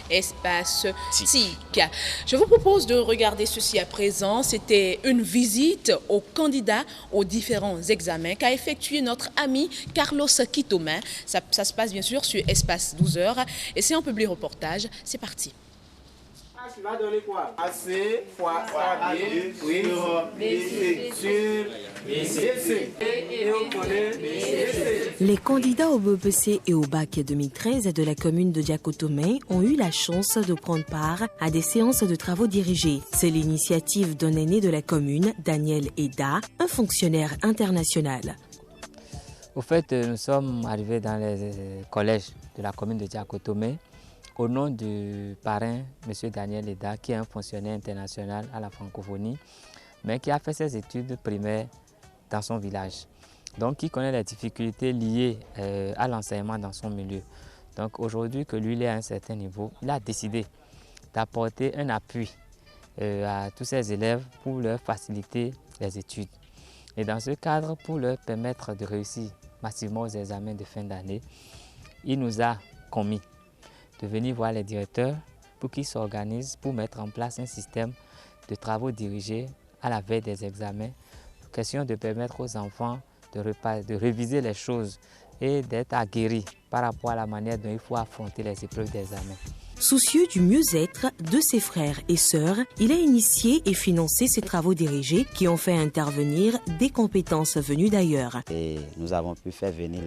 espace TIC. Je vous propose de regarder ceci à présent. C'était une visite aux candidats aux différents examens qu'a effectué notre ami Carlos Quitomain. Ça se passe bien sûr sur espace 12h et c'est un public reportage. C'est parti. Tu vas donner quoi? AC fois A, B, oui, B, sur BC. Et on connaît BC. Les candidats au BEPC et au bac 2013 de la commune de Diakotomey ont eu la chance de prendre part à des séances de travaux dirigés. C'est l'initiative d'un aîné de la commune, Daniel Eda, un fonctionnaire international. Au fait, nous sommes arrivés dans les collèges de la commune de Diakotomey au nom du parrain, M. Daniel Eda, qui est un fonctionnaire international à la francophonie, mais qui a fait ses études primaires dans son village. Donc, qui connaît les difficultés liées à l'enseignement dans son milieu. Donc, aujourd'hui que lui il est à un certain niveau, il a décidé d'apporter un appui à tous ses élèves pour leur faciliter les études. Et dans ce cadre, pour leur permettre de réussir massivement aux examens de fin d'année, il nous a commis de venir voir les directeurs pour qu'ils s'organisent pour mettre en place un système de travaux dirigés à la veille des examens. Question de permettre aux enfants de réviser les choses et d'être aguerris par rapport à la manière dont il faut affronter les épreuves d'examen. Soucieux du mieux-être de ses frères et sœurs, il a initié et financé ces travaux dirigés qui ont fait intervenir des compétences venues d'ailleurs. Et nous avons pu faire venir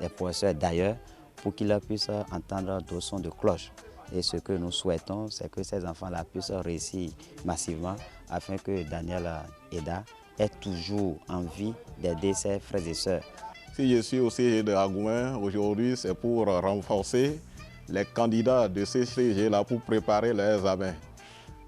les professeurs d'ailleurs pour qu'ils puissent entendre d'autres sons de cloche. Et ce que nous souhaitons, c'est que ces enfants-là puissent réussir massivement afin que Daniel Eda ait toujours envie d'aider ses frères et sœurs. Si je suis au CG de Agouin, aujourd'hui, c'est pour renforcer les candidats de ces CG-là pour préparer les examens.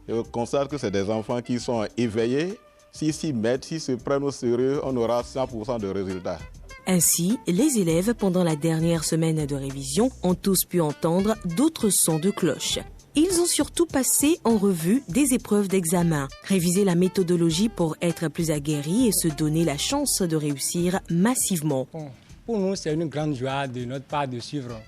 Je constate que c'est des enfants qui sont éveillés. S'ils s'y mettent, s'ils se prennent au sérieux, on aura 100% de résultats. Ainsi, les élèves, pendant la dernière semaine de révision, ont tous pu entendre d'autres sons de cloche. Ils ont surtout passé en revue des épreuves d'examen, révisé la méthodologie pour être plus aguerris et se donner la chance de réussir massivement. Pour nous, c'est une grande joie de notre part de suivre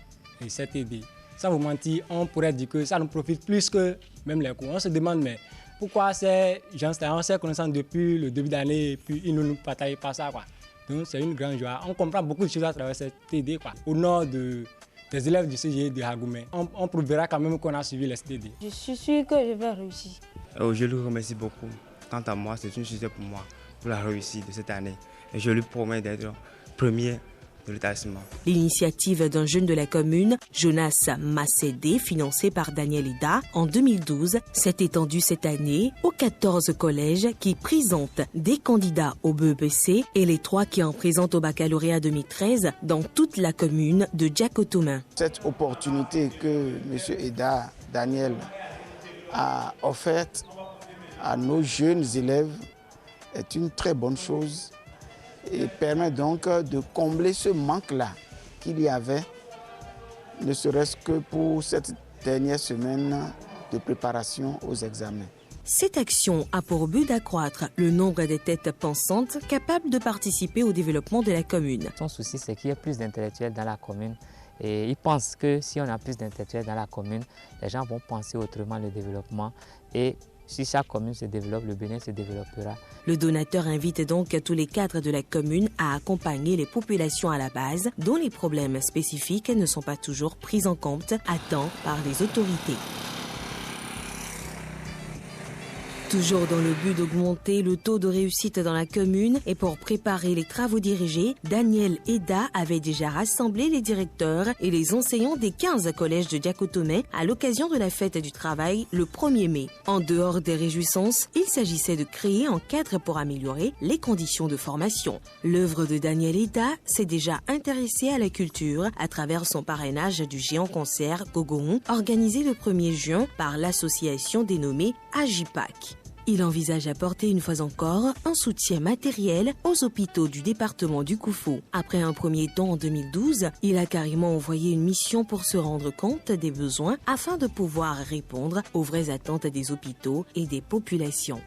cette idée. Sans vous mentir, on pourrait dire que ça nous profite plus que même les cours. On se demande, mais pourquoi ces gens-là ont ces connaissances depuis le début d'année et puis ils ne nous partagent pas ça, quoi. Donc c'est une grande joie. On comprend beaucoup de choses à travers cette idée, quoi. Au nom des élèves du CGE de Agoumen, on prouvera quand même qu'on a suivi les TD. Je suis sûr que je vais réussir. Je lui remercie beaucoup. Quant à moi, c'est une succès pour moi, pour la réussite de cette année. Et je lui promets d'être premier de l'établissement. L'initiative d'un jeune de la commune, Jonas Massédé, financé par Daniel Eda en 2012, s'est étendue cette année aux 14 collèges qui présentent des candidats au BEPC et les 3 qui en présentent au baccalauréat 2013 dans toute la commune de Diakotomey. Cette opportunité que M. Eda, Daniel, a offerte à nos jeunes élèves est une très bonne chose et permet donc de combler ce manque-là qu'il y avait, ne serait-ce que pour cette dernière semaine de préparation aux examens. Cette action a pour but d'accroître le nombre des têtes pensantes capables de participer au développement de la commune. Son souci, c'est qu'il y ait plus d'intellectuels dans la commune. Et il pense que si on a plus d'intellectuels dans la commune, les gens vont penser autrement le développement. Et si chaque commune se développe, le Bénin se développera. Le donateur invite donc tous les cadres de la commune à accompagner les populations à la base dont les problèmes spécifiques ne sont pas toujours pris en compte à temps par les autorités. Toujours dans le but d'augmenter le taux de réussite dans la commune et pour préparer les travaux dirigés, Daniel Eda avait déjà rassemblé les directeurs et les enseignants des 15 collèges de Diakotomey à l'occasion de la fête du travail le 1er mai. En dehors des réjouissances, il s'agissait de créer un cadre pour améliorer les conditions de formation. L'œuvre de Daniel Eda s'est déjà intéressée à la culture à travers son parrainage du géant concert Gogoon, organisé le 1er juin par l'association dénommée Agipac. Il envisage apporter une fois encore un soutien matériel aux hôpitaux du département du Koufou. Après un premier temps en 2012, il a carrément envoyé une mission pour se rendre compte des besoins afin de pouvoir répondre aux vraies attentes des hôpitaux et des populations.